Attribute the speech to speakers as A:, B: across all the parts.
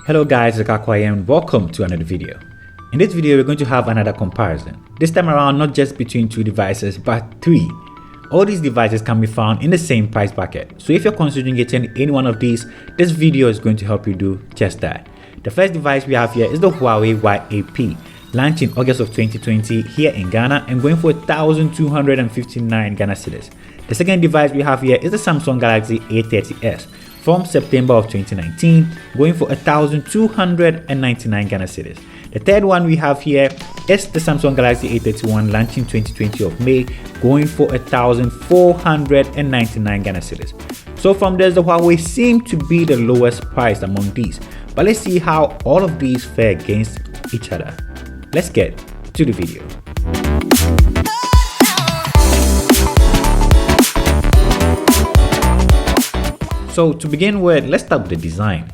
A: Hello guys, Rickaquaog and welcome to another video. In this video, we're going to have another comparison. This time around, not just between two devices, but three. All these devices can be found in the same price bracket. So if you're considering getting any one of these, this video is going to help you do just that. The first device we have here is the Huawei Y8P, launched in August of 2020 here in Ghana and going for 1,259 Ghana cedis. The second device we have here is the Samsung Galaxy A30s from September of 2019, going for 1,299 Ghana cedis. The third one we have here is the Samsung Galaxy A31 launched in 2020 of May, going for 1,499 Ghana cedis. So from this, the Huawei seem to be the lowest priced among these. But let's see how all of these fare against each other. Let's get to the video. So to begin with, let's start with the design.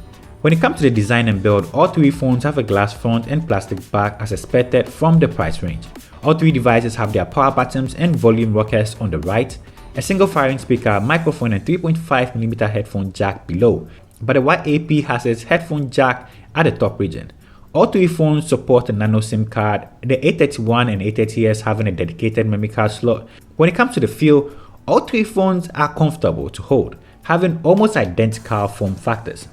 A: When it comes to the design and build, all three phones have a glass front and plastic back as expected from the price range. All three devices have their power buttons and volume rockers on the right, a single firing speaker, microphone and 3.5mm headphone jack below, but the Y8P has its headphone jack at the top region. All three phones support a nano SIM card, the A31 and A30s having a dedicated memory card slot. When it comes to the feel, all three phones are comfortable to hold, having almost identical form factors.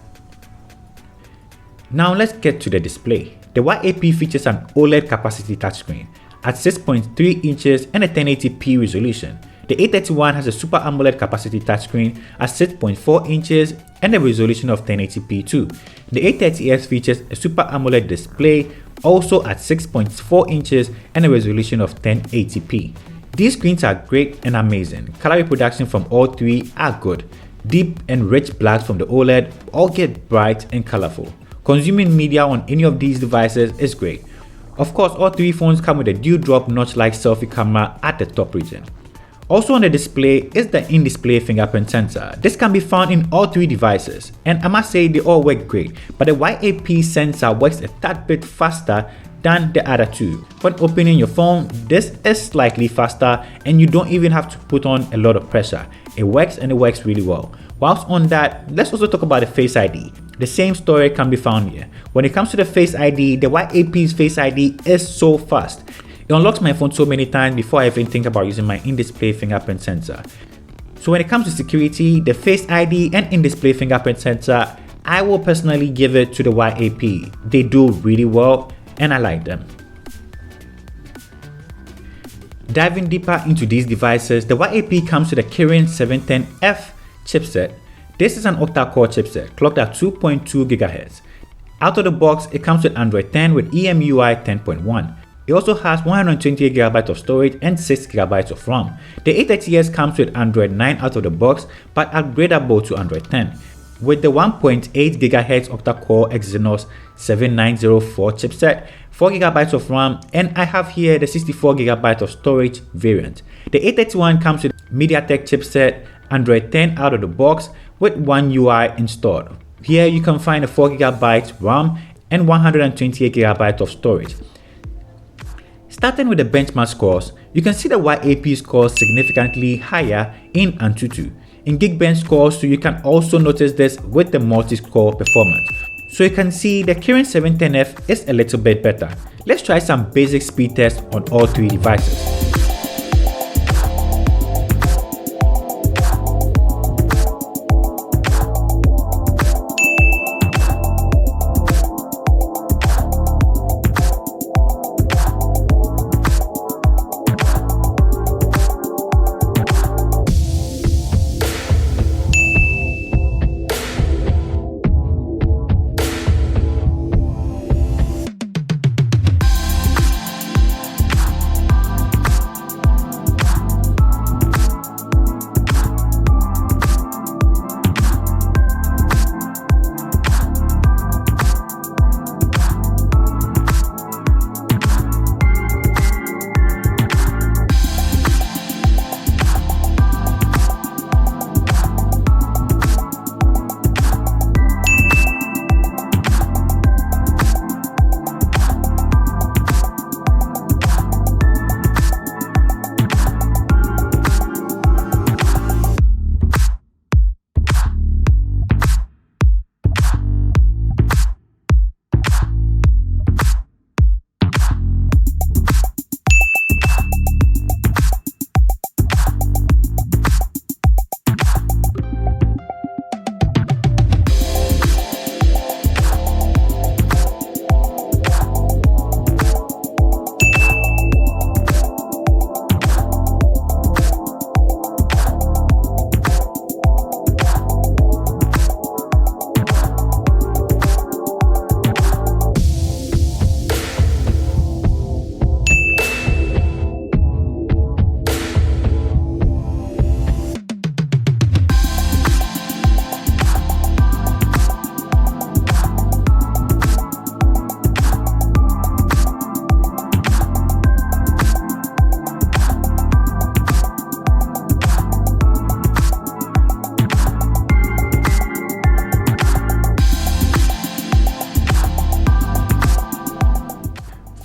A: Now let's get to the display. The Y8P features an OLED capacity touchscreen at 6.3 inches and a 1080p resolution. The A31 has a Super AMOLED capacity touchscreen at 6.4 inches and a resolution of 1080p too. The A30s features a Super AMOLED display also at 6.4 inches and a resolution of 1080p. These screens are great and amazing. Color reproduction from all three are good. Deep and rich blacks from the OLED all get bright and colorful. Consuming media on any of these devices is great. Of course, all three phones come with a dewdrop notch-like selfie camera at the top region. Also on the display is the in-display fingerprint sensor. This can be found in all three devices, and I must say they all work great, but the Y8P sensor works a tad bit faster than the other two. When opening your phone, this is slightly faster and you don't even have to put on a lot of pressure. It works and it works really well. Whilst on that, let's also talk about the Face ID. The same story can be found here. When it comes to the Face ID, the Y8P's Face ID is so fast. It unlocks my phone so many times before I even think about using my in-display fingerprint sensor. So when it comes to security, the Face ID and in-display fingerprint sensor, I will personally give it to the Y8P. They do really well and I like them. Diving deeper into these devices, the Y8P comes with a Kirin 710F chipset. This is an octa-core chipset clocked at 2.2 GHz. Out of the box, it comes with Android 10 with EMUI 10.1. It also has 128GB of storage and 6GB of RAM. The A30s comes with Android 9 out of the box but upgradable to Android 10. With the 1.8 GHz octa-core Exynos 7904 chipset, 4GB of RAM, and I have here the 64GB of storage variant. The A31 comes with MediaTek chipset, Android 10 out of the box with One UI installed. Here you can find a 4GB RAM and 128GB of storage. Starting with the benchmark scores, you can see the Y8P scores significantly higher in Antutu. In Geekbench scores, so you can also notice this with the multi-score performance. So you can see the Kirin 710F is a little bit better. Let's try some basic speed tests on all three devices.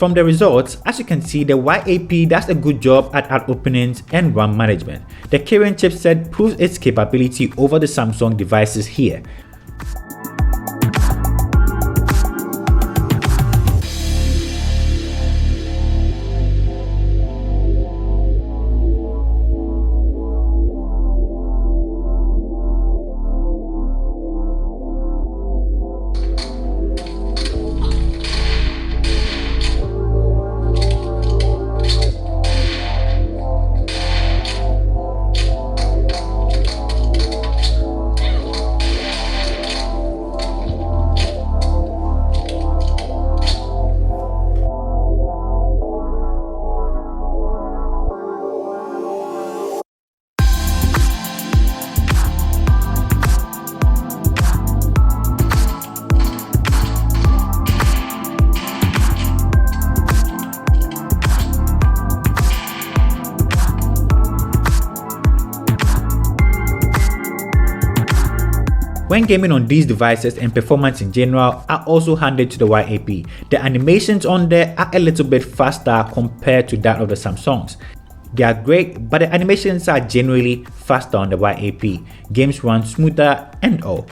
A: From the results, as you can see, the Y8P does a good job at ad openings and RAM management. The Kirin chipset proves its capability over the Samsung devices here. When gaming on these devices and performance in general are also handed to the Y8P. The animations on there are a little bit faster compared to that of the Samsungs. They are great, but the animations are generally faster on the Y8P. Games run smoother and all.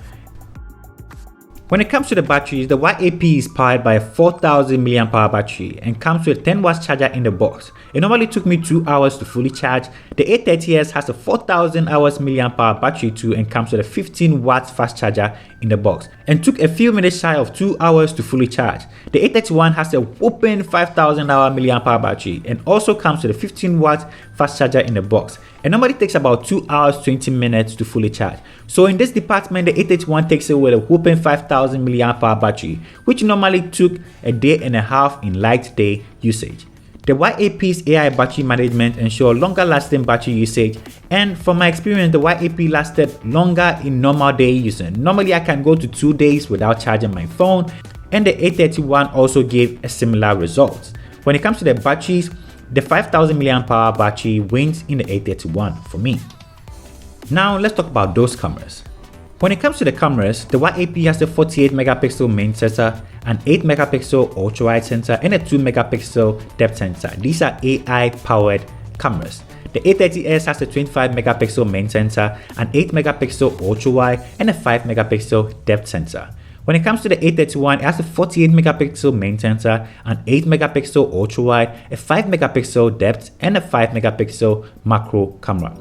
A: When it comes to the batteries, the Y8P is powered by a 4000 mAh battery and comes with a 10 watts charger in the box. It normally took me 2 hours to fully charge. The A30s has a 4000 mAh battery too and comes with a 15 watts fast charger in the box and took a few minutes shy of 2 hours to fully charge. The A31 has a whopping 5000 mAh battery and also comes with a 15 watts fast charger in the box. It normally takes about 2 hours 20 minutes to fully charge. So in this department, the A31 takes it with a whopping 5000 mAh battery, which normally took a day and a half in light day usage. The Y8P's AI battery management ensure longer lasting battery usage, and from my experience, the Y8P lasted longer in normal day usage. Normally I can go to 2 days without charging my phone, and the A31 also gave a similar result. When it comes to the batteries, the 5000 mAh battery wins in the A31 for me. Now let's talk about those cameras. When it comes to the cameras, the Y8P has a 48 megapixel main sensor, an 8 megapixel ultra wide sensor, and a 2 megapixel depth sensor. These are AI powered cameras. The A30s has a 25 megapixel main sensor, an 8 megapixel ultra wide, and a 5 megapixel depth sensor. When it comes to the A31, it has a 48 megapixel main sensor, an 8 megapixel ultra wide, a 5 megapixel depth, and a 5 megapixel macro camera.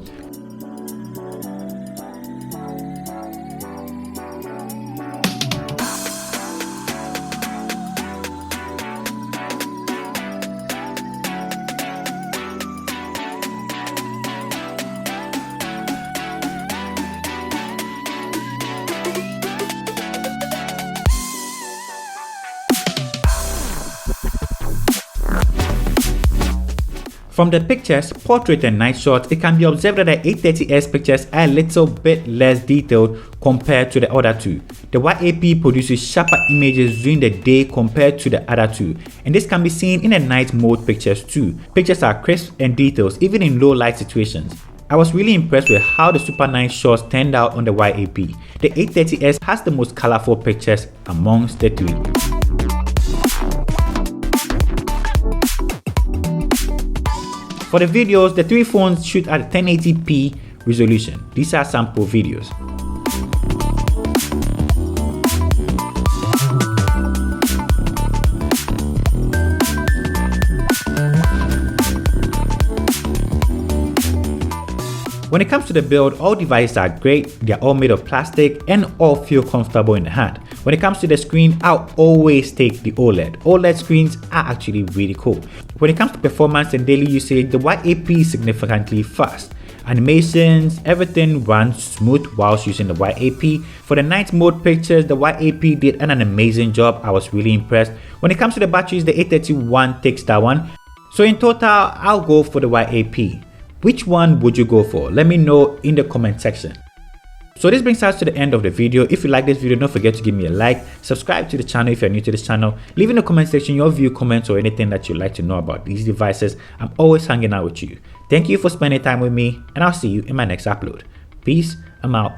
A: From the pictures, portrait and night shots, it can be observed that the A30s pictures are a little bit less detailed compared to the other two. The Y8P produces sharper images during the day compared to the other two, and this can be seen in the night mode pictures too. Pictures are crisp and detailed even in low light situations. I was really impressed with how the super night shots turned out on the Y8P. The A30s has the most colorful pictures amongst the three. For the videos, the three phones shoot at 1080p resolution. These are sample videos. When it comes to the build, all devices are great. They are all made of plastic and all feel comfortable in the hand. When it comes to the screen, I'll always take the OLED. OLED screens are actually really cool. When it comes to performance and daily usage, the Y8P is significantly fast. Animations, everything runs smooth whilst using the Y8P. For the night mode pictures, the Y8P did an amazing job. I was really impressed. When it comes to the batteries, the A31 takes that one. So in total, I'll go for the Y8P. Which one would you go for? Let me know in the comment section. So this brings us to the end of the video. If you like this video, don't forget to give me a like, subscribe to the channel if you're new to this channel, leave in the comment section your view, comments, or anything that you'd like to know about these devices. I'm always hanging out with you. Thank you for spending time with me, and I'll see you in my next upload. Peace, I'm out.